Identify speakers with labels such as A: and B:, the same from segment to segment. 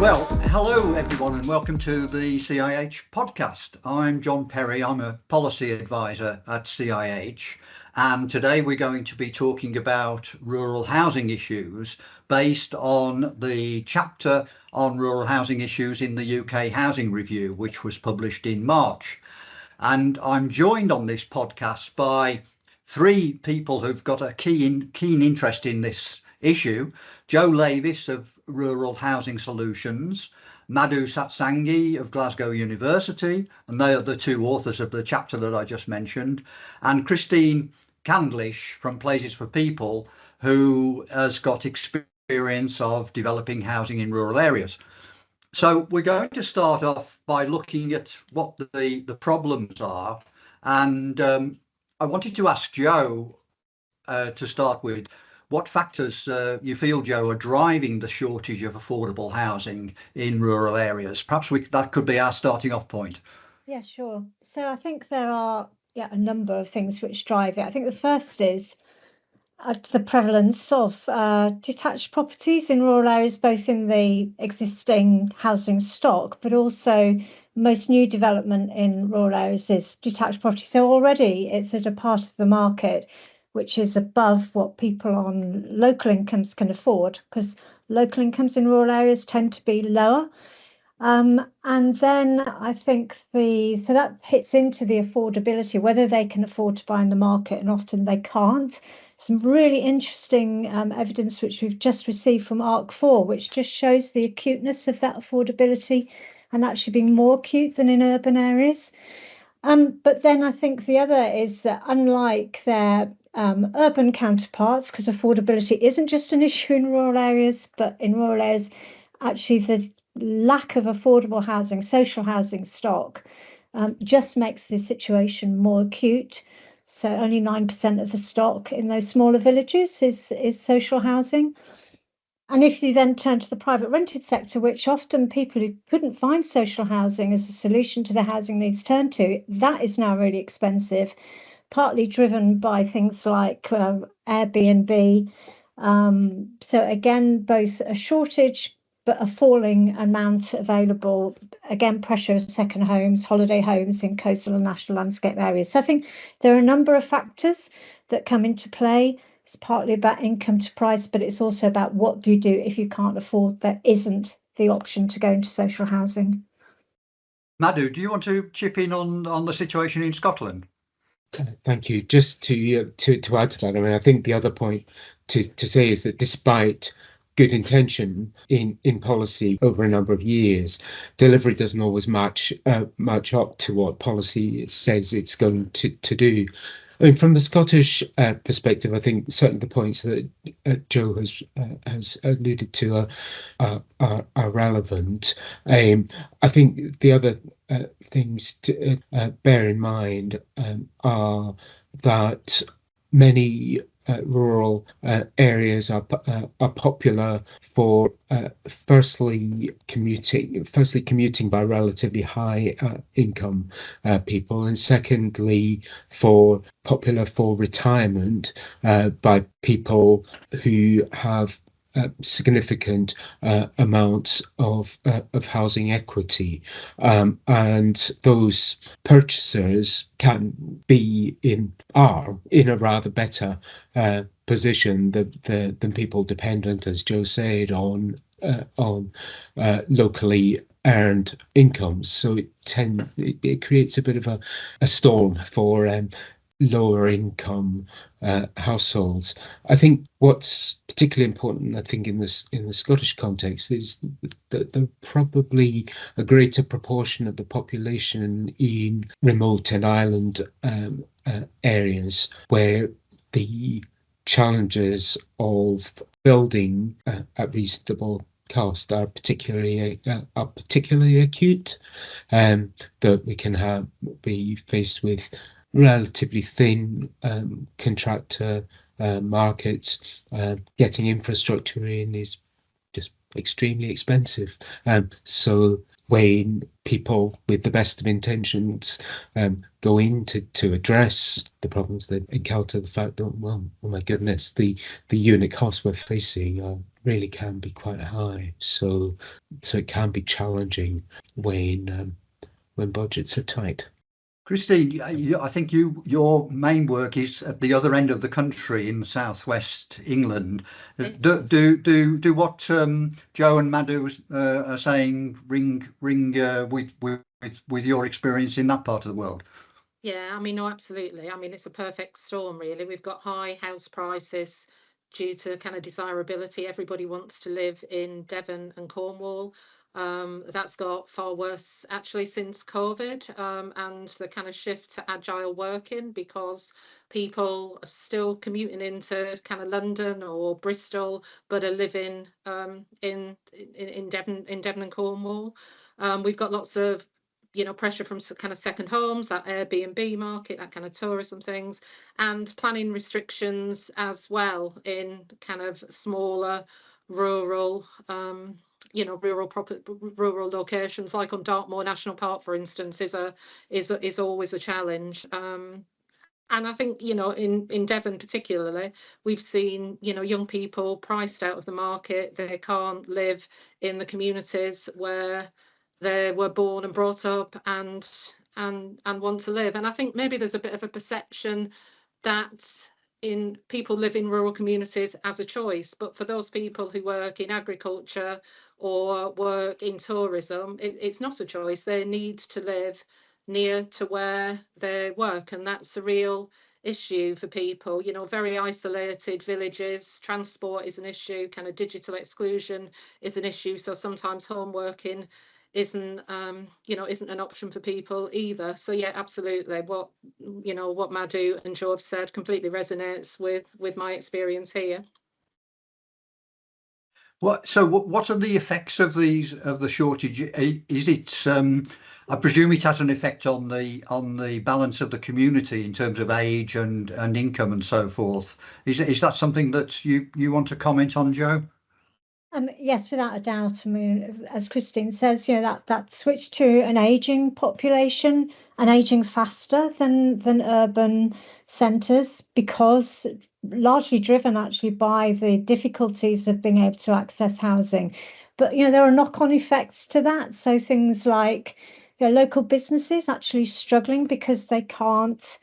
A: Well, hello everyone and welcome to the CIH Podcast. I'm John Perry, I'm a policy advisor at CIH, and today we're going to be talking about rural housing issues based on the chapter on rural housing issues in the UK Housing Review, which was published in March. And I'm joined on this podcast by three people who've got a keen interest in this issue. Joe Lavis of Rural Housing Solutions, Madhu Satsangi of Glasgow University, and they are the two authors of the chapter that I just mentioned, and Christine Candlish from Places for People, who has got experience of developing housing in rural areas. So we're going to start off by looking at what the problems are, and I wanted to ask Joe to start with, what factors you feel, Joe, are driving the shortage of affordable housing in rural areas? Perhaps that could be our starting off point.
B: Yeah, sure. So I think there are a number of things which drive it. I think the first is the prevalence of detached properties in rural areas, both in the existing housing stock, but also most new development in rural areas is detached property. So already it's at a part of the market which is above what people on local incomes can afford, because local incomes in rural areas tend to be lower. And then I think so that hits into the affordability, whether they can afford to buy in the market, and often they can't. Some really interesting evidence which we've just received from ARC4, which just shows the acuteness of that affordability and actually being more acute than in urban areas. But then I think the other is that unlike their urban counterparts, because affordability isn't just an issue in rural areas, but in rural areas, actually the lack of affordable housing, social housing stock, just makes the situation more acute. So only 9% of the stock in those smaller villages is social housing. And if you then turn to the private rented sector, which often people who couldn't find social housing as a solution to their housing needs turn to, that is now really expensive, partly driven by things like Airbnb. So again, both a shortage, but a falling amount available. Again, pressure of second homes, holiday homes in coastal and national landscape areas. So I think there are a number of factors that come into play. It's partly about income to price, but it's also about what do you do if you can't afford, there isn't the option to go into social housing.
A: Madhu, do you want to chip in on the situation in Scotland?
C: Thank you. Just to add to that, I mean, I think the other point to say is that despite good intention in policy over a number of years, delivery doesn't always match up to what policy says it's going to do. I mean, from the Scottish perspective, I think certainly the points that Joe has alluded to are relevant. I think the other things to bear in mind are that many rural areas are popular for firstly commuting by relatively high income people, and secondly popular for retirement by people who have significant amounts of housing equity, and those purchasers are in a rather better position than people dependent, as Joe said, on locally earned incomes. So it creates a bit of a storm for lower income households. I think what's particularly important, I think, in the Scottish context is that there probably a greater proportion of the population in remote and island areas where the challenges of building at reasonable cost are particularly acute, that we can be faced with relatively thin contractor markets. Getting infrastructure in is just extremely expensive. So when people with the best of intentions go in to address the problems, they encounter the fact that, well, oh my goodness, the unit costs we're facing are really can be quite high. So it can be challenging when budgets are tight.
A: Christine, I think your main work is at the other end of the country in southwest England. Do what Joe and Madhu are saying ring with your experience in that part of the world?
D: Yeah, I mean, no, absolutely. I mean, it's a perfect storm, really. We've got high house prices due to kind of desirability. Everybody wants to live in Devon and Cornwall. That's got far worse actually since COVID, and the kind of shift to agile working, because people are still commuting into kind of London or Bristol, but are living in Devon and Cornwall. We've got lots of pressure from kind of second homes, that Airbnb market, that kind of tourism things, and planning restrictions as well in kind of smaller rural rural locations, like on Dartmoor National Park, for instance, is always a challenge. And I think, in Devon particularly, we've seen, young people priced out of the market. They can't live in the communities where they were born and brought up and want to live. And I think maybe there's a bit of a perception that in people live in rural communities as a choice, but for those people who work in agriculture or work in tourism, it's not a choice. They need to live near to where they work, and that's a real issue for people. Very isolated villages, transport is an issue, kind of digital exclusion is an issue, so sometimes home working isn't an option for people either. So yeah, absolutely, what Madhu and Joe have said completely resonates with my experience here.
A: What are the effects of the shortage? Is it I presume it has an effect on the balance of the community in terms of age and income and so forth. Is that something that you want to comment on, Joe?
B: Yes, without a doubt. I mean, as Christine says, that switch to an aging population and aging faster than urban centres, because largely driven actually by the difficulties of being able to access housing. But there are knock-on effects to that. So things like local businesses actually struggling because they can't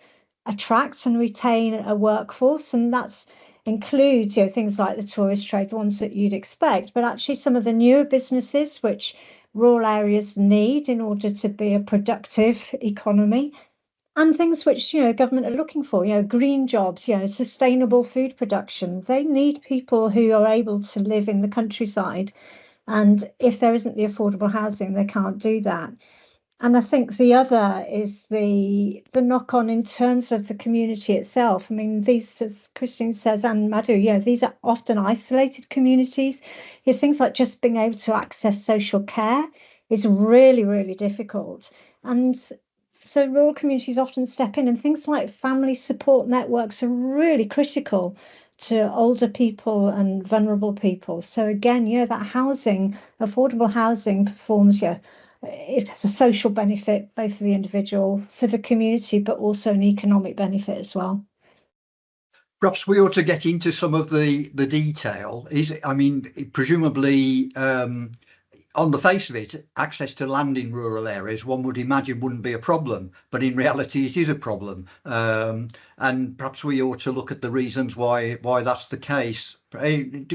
B: attract and retain a workforce, and that's includes things like the tourist trade, the ones that you'd expect, but actually some of the newer businesses which rural areas need in order to be a productive economy, and things which government are looking for, green jobs, sustainable food production. They need people who are able to live in the countryside, and if there isn't the affordable housing, they can't do that. And I think the other is the knock-on in terms of the community itself. I mean, these, as Christine says, and Madhu, these are often isolated communities. Things like just being able to access social care is really, really difficult. And so rural communities often step in, and things like family support networks are really critical to older people and vulnerable people. So again, that housing, affordable housing performs, it has a social benefit both for the individual, for the community, but also an economic benefit as well.
A: Perhaps we ought to get into some of the detail. Presumably, on the face of it, access to land in rural areas, one would imagine wouldn't be a problem, but in reality it is a problem. And perhaps we ought to look at the reasons why that's the case.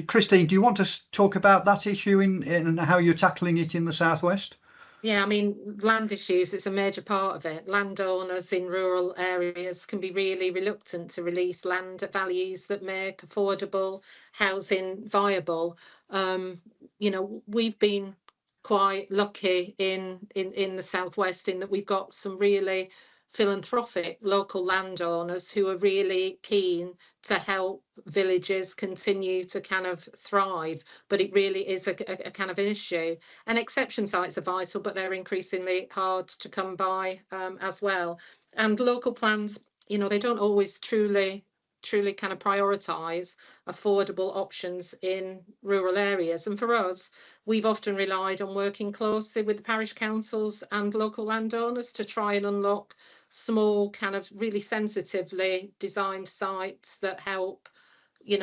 A: Christine, do you want to talk about that issue in how you're tackling it in the southwest?
D: Yeah, I mean, land issues, it's a major part of it. Landowners in rural areas can be really reluctant to release land at values that make affordable housing viable. We've been quite lucky in the southwest in that we've got some really philanthropic local landowners who are really keen to help villages continue to kind of thrive, but it really is a kind of an issue. And exception sites are vital, but they're increasingly hard to come by as well. And local plans, they don't always truly kind of prioritise affordable options in rural areas. And for us, we've often relied on working closely with the parish councils and local landowners to try and unlock small, kind of really sensitively designed sites that help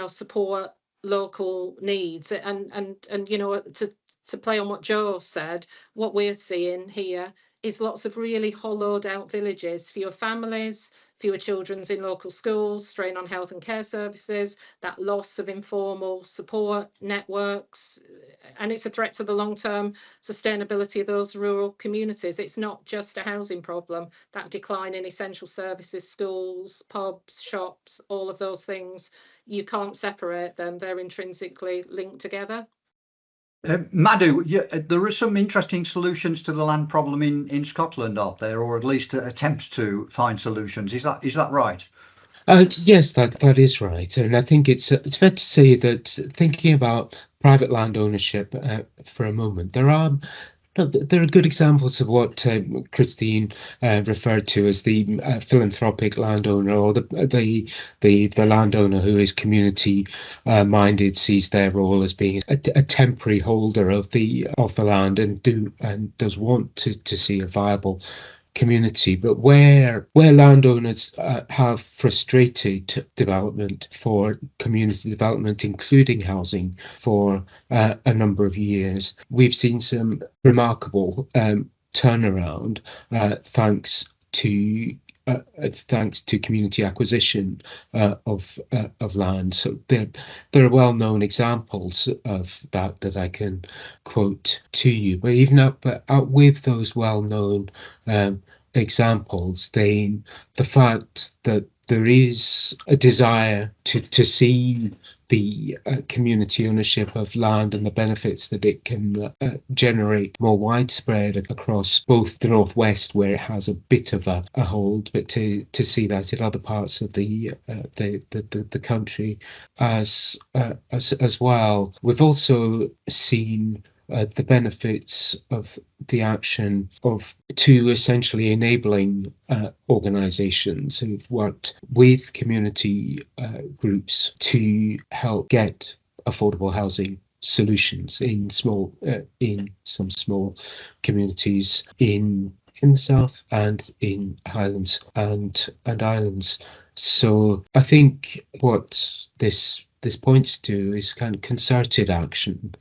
D: support local needs. And you know, to play on what Joe said, what we're seeing here is lots of really hollowed out villages, fewer families, fewer children in local schools, strain on health and care services, that loss of informal support networks, and it's a threat to the long-term sustainability of those rural communities. It's not just a housing problem. That decline in essential services, schools, pubs, shops, all of those things, you can't separate them. They're intrinsically linked together.
A: Madhu, there are some interesting solutions to the land problem in Scotland, aren't there, or at least attempts to find solutions? Is that right?
C: Yes, that is right, and I think it's fair to say that thinking about private land ownership for a moment, there are good examples of what Christine referred to as the philanthropic landowner, or the landowner who is community minded, sees their role as being a temporary holder of the land and does want to see a viable community. But where landowners have frustrated development for community development, including housing, for a number of years, we've seen some remarkable turnaround thanks to community acquisition of land. So there are well-known examples of that I can quote to you. But even out with those well-known examples, then the fact that there is a desire to see the community ownership of land and the benefits that it can generate more widespread across both the northwest, where it has a bit of a hold, but to see that in other parts of the country as well. We've also seen the benefits of the action of two essentially enabling organisations who've worked with community groups to help get affordable housing solutions in some small communities in the south and in Highlands and Islands. So I think what this points to is kind of concerted action,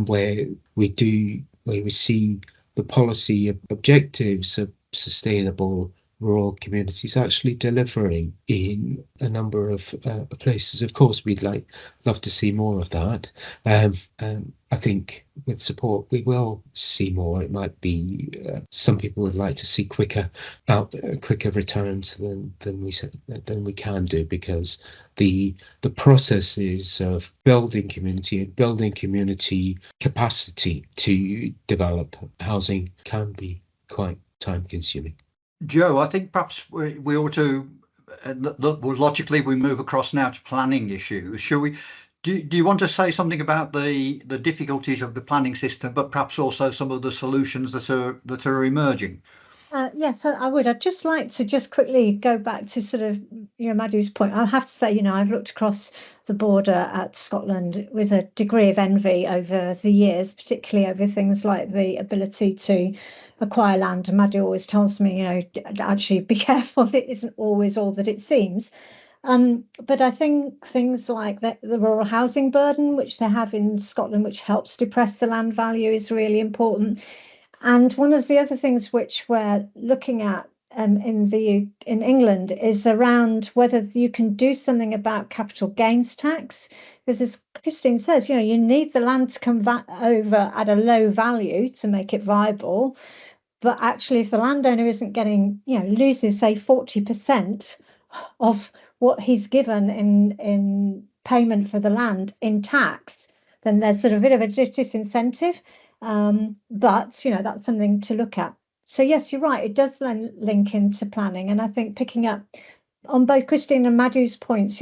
C: where we see the policy objectives of sustainable rural communities actually delivering in a number of places. Of course, we'd love to see more of that. I think with support we will see more. It might be some people would like to see quicker returns than we can do, because the processes of building community and building community capacity to develop housing can be quite time consuming.
A: Joe, I think perhaps we ought to, logically, we move across now to planning issues. Shall we? Do you want to say something about the difficulties of the planning system, but perhaps also some of the solutions that are emerging?
B: Yes, I would. I'd just like to quickly go back to sort of Madhu's point. I have to say, I've looked across the border at Scotland with a degree of envy over the years, particularly over things like the ability to acquire land. And Madhu always tells me, actually be careful, it isn't always all that it seems. But I think things like the rural housing burden, which they have in Scotland, which helps depress the land value, is really important. And one of the other things which we're looking at in England is around whether you can do something about capital gains tax, because as Christine says, you need the land to come over at a low value to make it viable. But actually, if the landowner isn't getting, loses, say, 40% of what he's given in payment for the land in tax, then there's sort of a bit of a disincentive. But that's something to look at. So yes, you're right, it does link into planning. And I think picking up on both Christine and Madhu's points,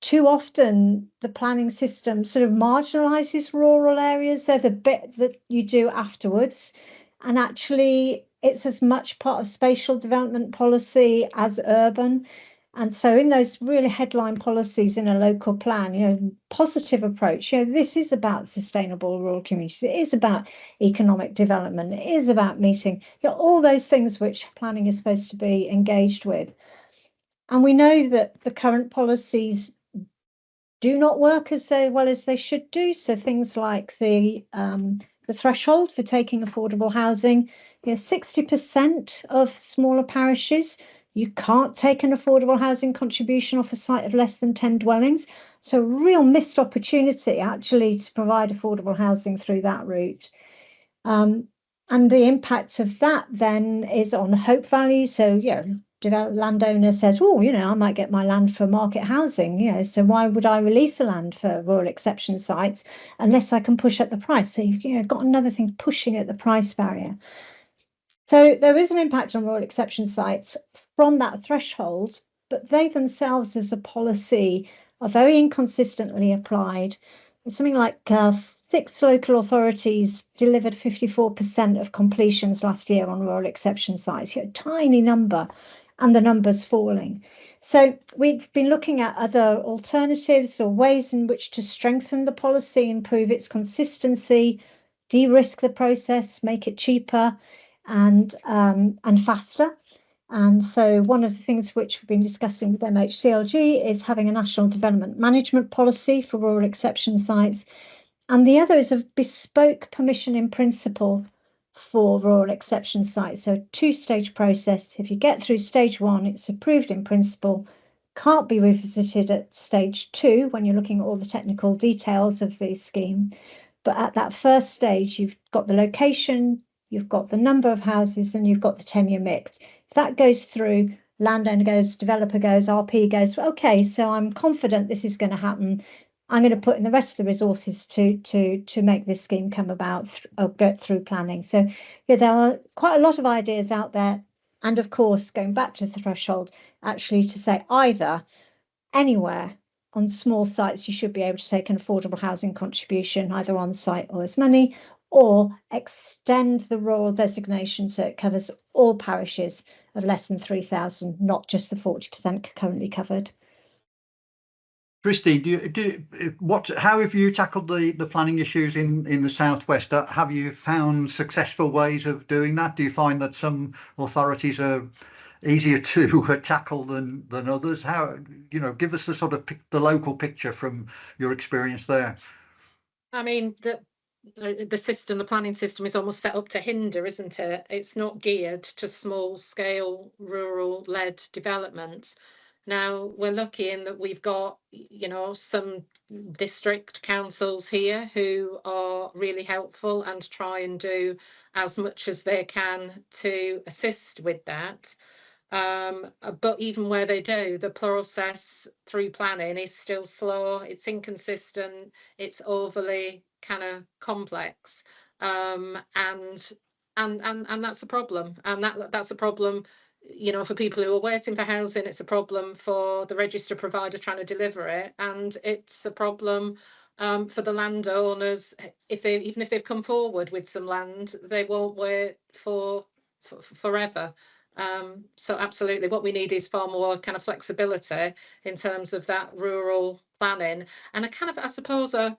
B: too often the planning system sort of marginalises rural areas. They're the bit that you do afterwards. And actually, it's as much part of spatial development policy as urban. And so in those really headline policies in a local plan, positive approach, this is about sustainable rural communities. It is about economic development. It is about meeting all those things which planning is supposed to be engaged with. And we know that the current policies do not work as well as they should do. So things like the threshold for taking affordable housing, 60% of smaller parishes, you can't take an affordable housing contribution off a site of less than 10 dwellings. So real missed opportunity actually to provide affordable housing through that route. And the impact of that then is on hope value. So, landowner says, oh, I might get my land for market housing, so why would I release a land for rural exception sites unless I can push up the price? So you've got another thing pushing at the price barrier. So there is an impact on rural exception sites from that threshold, but they themselves as a policy are very inconsistently applied. It's something like 6 local authorities delivered 54% of completions last year on rural exception sites, a tiny number, and the number's falling. So we've been looking at other alternatives or ways in which to strengthen the policy, improve its consistency, de-risk the process, make it cheaper and faster. And so one of the things which we've been discussing with MHCLG is having a national development management policy for rural exception sites. And the other is a bespoke permission in principle for rural exception sites. So a 2-stage process. If you get through stage 1, it's approved in principle, can't be revisited at stage 2 when you're looking at all the technical details of the scheme. But at that first stage, you've got the location, you've got the number of houses, and you've got the tenure mix. If that goes through, landowner goes, developer goes, RP goes, okay, so I'm confident this is going to happen. I'm going to put in the rest of the resources to make this scheme come about or get through planning. So there are quite a lot of ideas out there. And of course, going back to the threshold, actually to say either anywhere on small sites, you should be able to take an affordable housing contribution, either on site or as money, or extend the rural designation so it covers all parishes of less than 3,000, not just the 40% currently covered.
A: Christy, how have you tackled the planning issues in the southwest? Have you found successful ways of doing that? Do you find that some authorities are easier to tackle than others? How, give us the sort of the local picture from your experience there.
D: I mean, the system, the planning system is almost set up to hinder, isn't it? It's not geared to small scale rural led developments. Now we're lucky in that we've got, some district councils here who are really helpful and try and do as much as they can to assist with that. But even where they do, the process through planning is still slow, it's inconsistent, it's overly kind of complex. And that's a problem. And that's a problem, for people who are waiting for housing. It's a problem for the register provider trying to deliver it, and it's a problem for the landowners. Even if they've come forward with some land, they won't wait for forever. So absolutely, what we need is far more kind of flexibility in terms of that rural planning, and a kind of, I suppose, a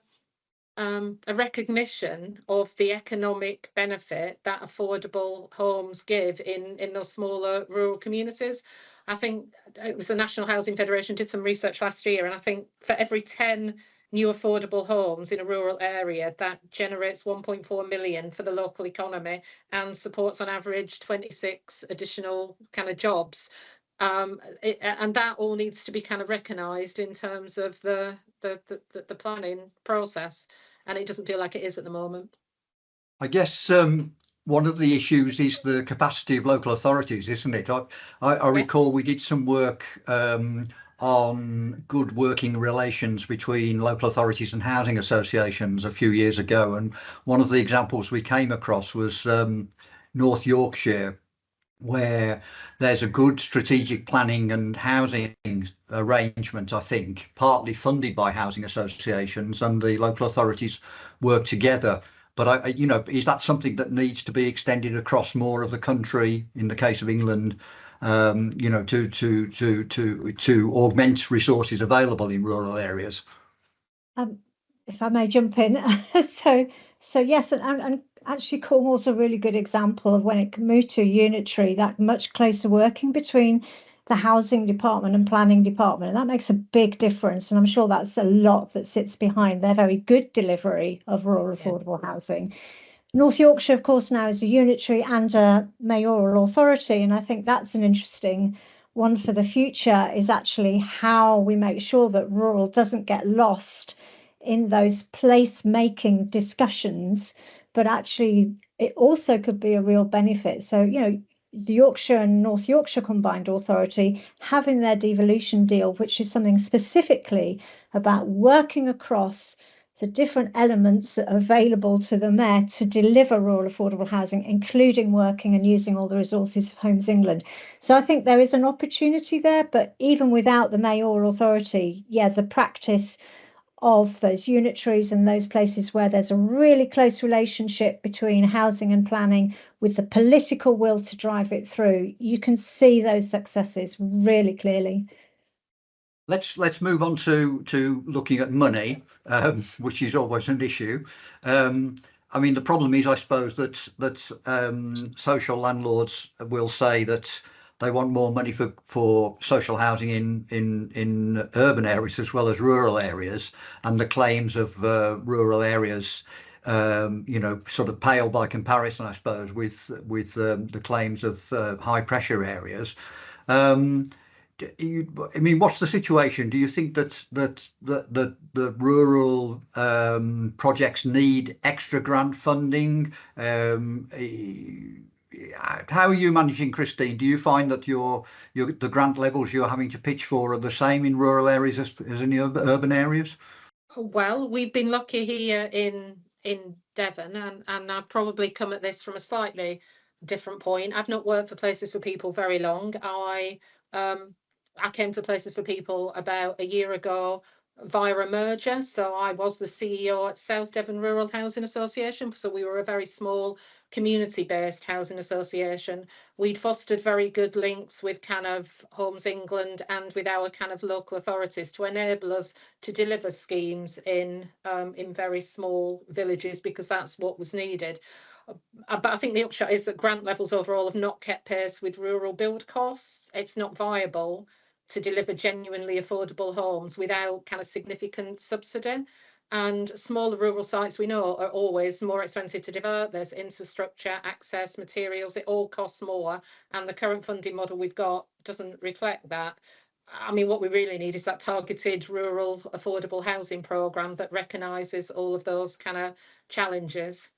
D: recognition of the economic benefit that affordable homes give in those smaller rural communities. I think it was the National Housing Federation did some research last year, and I think for every 10 new affordable homes in a rural area, that generates 1.4 million for the local economy and supports on average 26 additional kind of jobs. And that all needs to be kind of recognised in terms of the planning process, and it doesn't feel like it is at the moment.
A: I guess one of the issues is the capacity of local authorities, isn't it? I recall we did some work on good working relations between local authorities and housing associations a few years ago, and one of the examples we came across was North Yorkshire, where there's a good strategic planning and housing arrangement, I think, partly funded by housing associations, and the local authorities work together. But is that something that needs to be extended across more of the country in the case of England, to augment resources available in rural areas?
B: If I may jump in, so yes, and actually Cornwall's a really good example of when it can move to unitary, that much closer working between the housing department and planning department. And that makes a big difference. And I'm sure that's a lot that sits behind their very good delivery of rural affordable housing. North Yorkshire, of course, now is a unitary and a mayoral authority. And I think that's an interesting one for the future, is actually how we make sure that rural doesn't get lost in those place-making discussions, but actually it also could be a real benefit. So, the Yorkshire and North Yorkshire Combined Authority having their devolution deal, which is something specifically about working across the different elements that are available to the Mayor to deliver rural affordable housing, including working and using all the resources of Homes England. So I think there is an opportunity there, but even without the mayoral authority, the practice of those unitaries and those places where there's a really close relationship between housing and planning with the political will to drive it through, you can see those successes really clearly.
A: Let's move on to looking at money, which is always an issue. I mean, the problem is, I suppose, that social landlords will say that they want more money for social housing in urban areas as well as rural areas, and the claims of rural areas, sort of pale by comparison, I suppose, with the claims of high pressure areas. I mean, what's the situation? Do you think that the rural projects need extra grant funding? How are you managing, Christine? Do you find that the grant levels you're having to pitch for are the same in rural areas as in the urban areas?
D: Well, we've been lucky here in Devon, and I've probably come at this from a slightly different point. I've not worked for Places for People very long. I came to Places for People about a year ago via a merger. So I was the CEO at South Devon Rural Housing Association. So we were a very small community-based housing association. We'd fostered very good links with kind of Homes England and with our kind of local authorities to enable us to deliver schemes in very small villages, because that's what was needed. But I think the upshot is that grant levels overall have not kept pace with rural build costs. It's not viable to deliver genuinely affordable homes without kind of significant subsidy. And smaller rural sites, we know, are always more expensive to develop. There's infrastructure, access, materials, it all costs more. And the current funding model we've got doesn't reflect that. I mean, what we really need is that targeted rural affordable housing programme that recognises all of those kind of challenges.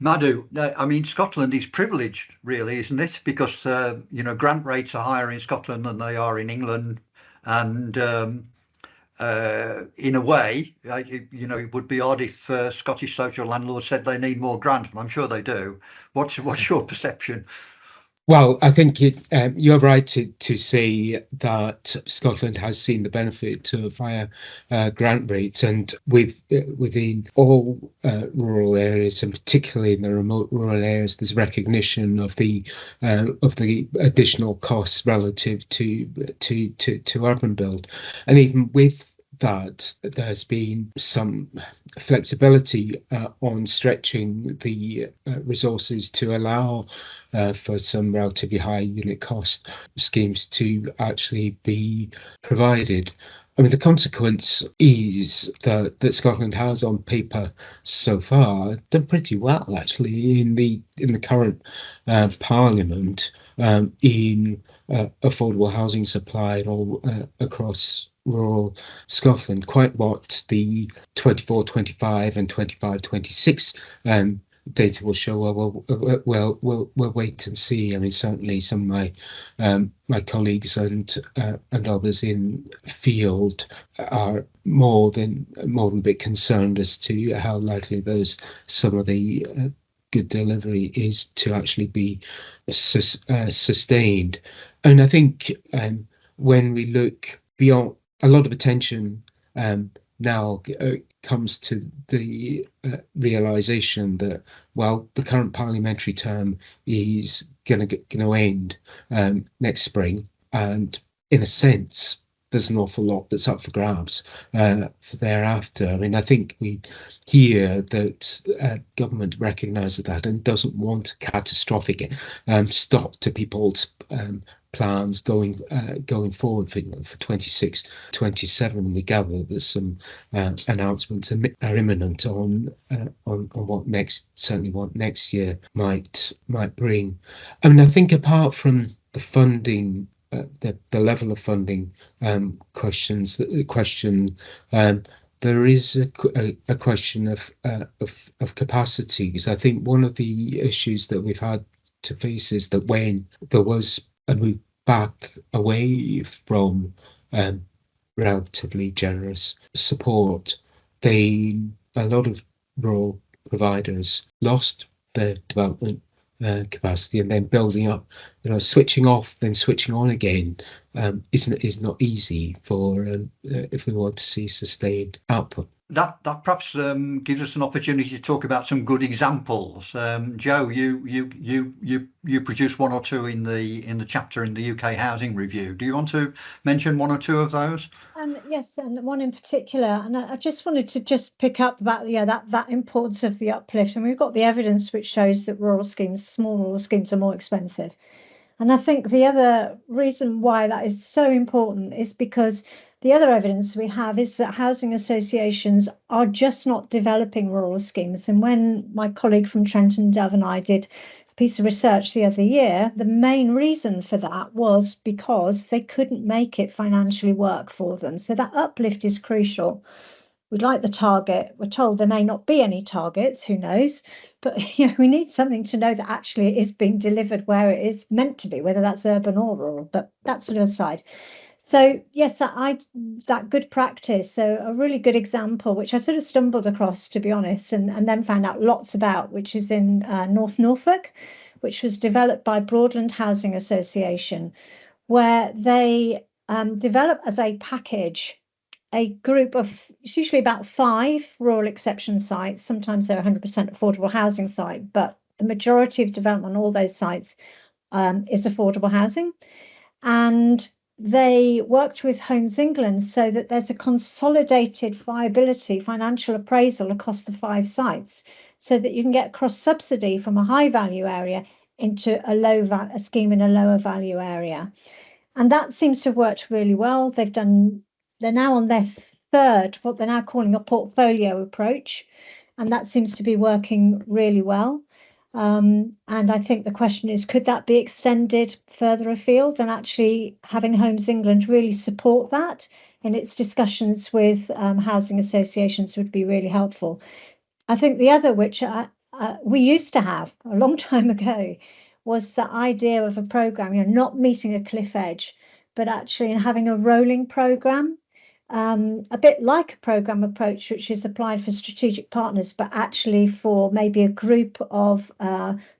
A: Madhu, I mean, Scotland is privileged, really, isn't it? Because, grant rates are higher in Scotland than they are in England. And in a way, it would be odd if Scottish social landlords said they need more grant, but I'm sure they do. What's your perception?
C: Well, I think you're right to say that Scotland has seen the benefit of higher grant rates, and within all rural areas, and particularly in the remote rural areas, there's recognition of the additional costs relative to urban build, and even with that, there's been some flexibility on stretching the resources to allow for some relatively high unit cost schemes to actually be provided. I mean, the consequence is that Scotland has, on paper so far, done pretty well, actually, in the current Parliament in affordable housing supply all across rural Scotland. Quite what the 24-25 and 25-26 data will show, we'll wait and see. I mean, certainly some of my colleagues and others in field are more than a bit concerned as to how likely some of the good delivery is to actually be sustained. And I think when we look beyond, a lot of attention now comes to the realization that, well, the current parliamentary term is going to end next spring, and in a sense, there's an awful lot that's up for grabs for thereafter. I mean, I think we hear that government recognises that and doesn't want a catastrophic stop to people's plans going forward for 26, 27. We gather that some announcements are imminent on what next year might bring. I mean, I think apart from the funding, the level of funding question. There is a question of capacities. I think one of the issues that we've had to face is that when there was a move back away from relatively generous support, a lot of rural providers lost their development capacity, and then building up, switching off, then switching on again is not easy for if we want to see sustained output.
A: That perhaps gives us an opportunity to talk about some good examples. Joe, you produced one or two in the chapter in the UK Housing Review. Do you want to mention one or two of those?
B: Yes, and one in particular, and I just wanted to just pick up about that importance of the uplift. And we've got the evidence which shows that small rural schemes are more expensive. And I think the other reason why that is so important is because the other evidence we have is that housing associations are just not developing rural schemes. And when my colleague from Trent and Dove and I did a piece of research the other year, the main reason for that was because they couldn't make it financially work for them. So that uplift is crucial. We'd like the target. We're told there may not be any targets, who knows? But we need something to know that actually it is being delivered where it is meant to be, whether that's urban or rural, but that's sort of aside. So yes, that good practice. So a really good example, which I sort of stumbled across, to be honest, and then found out lots about, which is in North Norfolk, which was developed by Broadland Housing Association, where they develop as a package a group of, it's usually about 5 rural exception sites. Sometimes they're 100% affordable housing site, but the majority of development on all those sites is affordable housing. And they worked with Homes England so that there's a consolidated viability financial appraisal across the 5 sites, so that you can get cross subsidy from a high value area into a scheme in a lower value area. And that seems to have worked really well. They're now on their 3rd, what they're now calling a portfolio approach, and that seems to be working really well. And I think the question is, could that be extended further afield? And actually having Homes England really support that in its discussions with housing associations would be really helpful. I think the other, which we used to have a long time ago, was the idea of a programme, not meeting a cliff edge, but actually having a rolling programme. A bit like a programme approach, which is applied for strategic partners, but actually for maybe a group of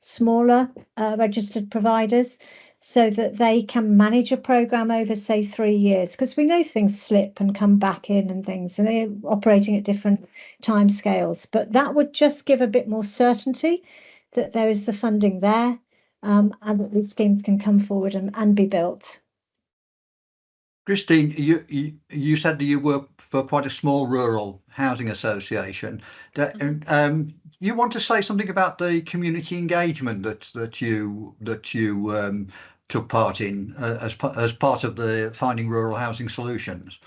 B: smaller registered providers, so that they can manage a programme over, say, 3 years, because we know things slip and come back in and things, and they're operating at different timescales. But that would just give a bit more certainty that there is the funding there, and that these schemes can come forward and be built.
A: Christine, you said that you work for quite a small rural housing association. You want to say something about the community engagement that you took part in as part of the Finding Rural Housing Solutions?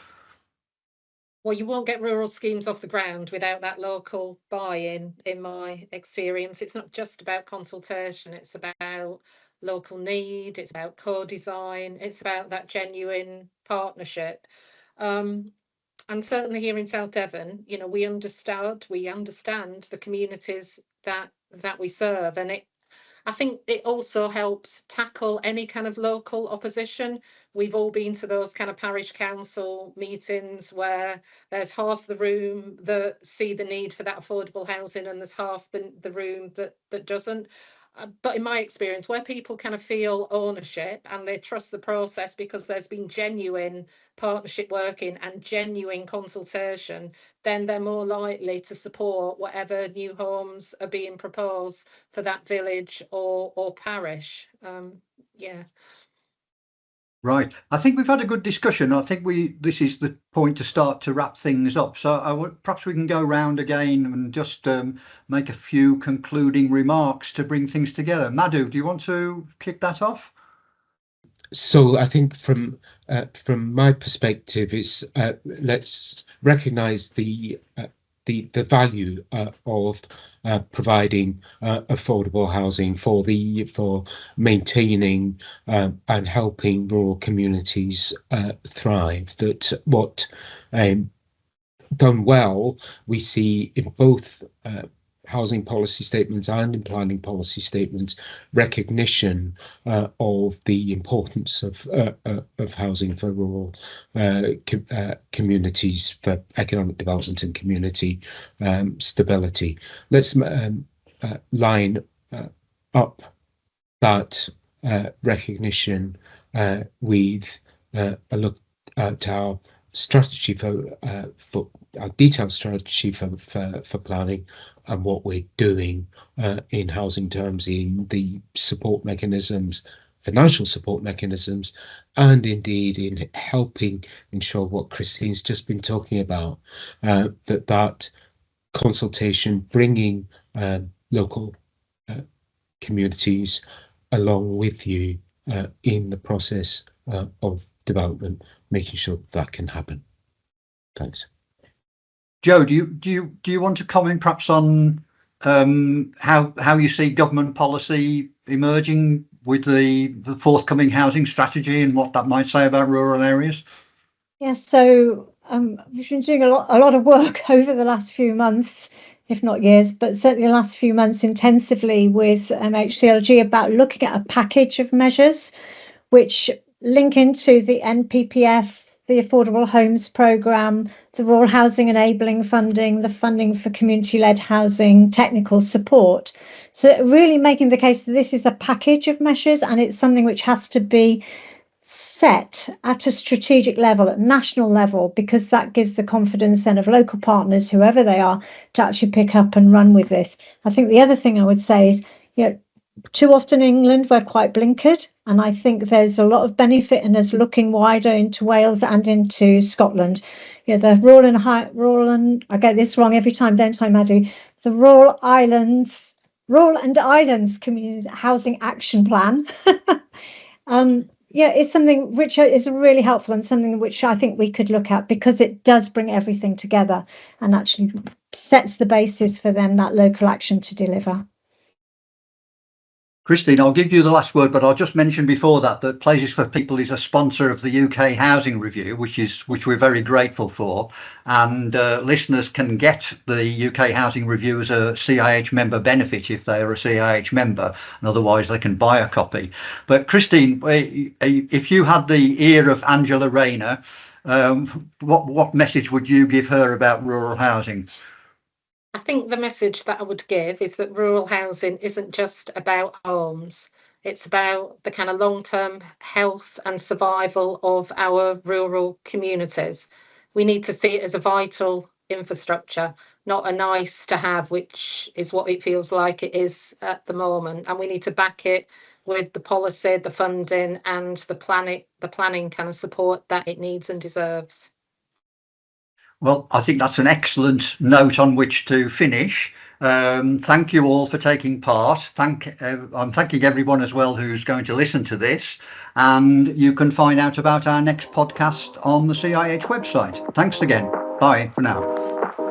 D: Well, you won't get rural schemes off the ground without that local buy-in, in my experience. It's not just about consultation, it's about local need, it's about co-design, it's about that genuine partnership. And certainly here in South Devon, we understand the communities that we serve, and I think it also helps tackle any kind of local opposition. We've all been to those kind of parish council meetings where there's half the room that see the need for that affordable housing and there's half the room that doesn't. But in my experience, where people kind of feel ownership and they trust the process because there's been genuine partnership working and genuine consultation, then they're more likely to support whatever new homes are being proposed for that village or parish. Yeah.
A: Right. I think we've had a good discussion. I think this is the point to start to wrap things up. So perhaps we can go round again and just make a few concluding remarks to bring things together. Madhu, do you want to kick that off?
C: So I think from my perspective is let's recognise the value of providing affordable housing for maintaining and helping rural communities thrive. That what done well we see in both housing policy statements and in planning policy statements, recognition of the importance of housing for rural communities, for economic development and community stability. Let's line up that recognition with a look at our strategy for our detailed strategy for planning and what we're doing in housing terms, in the support mechanisms, financial support mechanisms, and indeed in helping ensure what Christine's just been talking about, that consultation, bringing local communities along with you in the process of development, making sure that can happen. Thanks.
A: Joe, do you want to comment perhaps on how you see government policy emerging with the forthcoming housing strategy and what that might say about rural areas?
B: Yes, so we've been doing a lot of work over the last few months, if not years, but certainly the last few months intensively with HCLG about looking at a package of measures which link into the NPPF, the Affordable Homes Programme, the Rural Housing Enabling Funding, the funding for community-led housing, technical support. So really making the case that this is a package of measures and it's something which has to be set at a strategic level, at national level, because that gives the confidence then of local partners, whoever they are, to actually pick up and run with this. I think the other thing I would say is, too often in England we're quite blinkered, and I think there's a lot of benefit in us looking wider into Wales and into Scotland. The rural and I get this wrong every time, don't I, Madhu? The Rural and Islands Community Housing Action Plan. It's something which is really helpful and something which I think we could look at because it does bring everything together and actually sets the basis for then that local action to deliver.
A: Christine, I'll give you the last word, but I'll just mention before that Places for People is a sponsor of the UK Housing Review, which we're very grateful for. And listeners can get the UK Housing Review as a CIH member benefit if they are a CIH member, and otherwise they can buy a copy. But Christine, if you had the ear of Angela Rayner, what message would you give her about rural housing?
D: I think the message that I would give is that rural housing isn't just about homes. It's about the kind of long-term health and survival of our rural communities. We need to see it as a vital infrastructure, not a nice to have, which is what it feels like it is at the moment. And we need to back it with the policy, the funding and the planning kind of support that it needs and deserves.
A: Well, I think that's an excellent note on which to finish. Thank you all for taking part. I'm thanking everyone as well who's going to listen to this. And you can find out about our next podcast on the CIH website. Thanks again. Bye for now.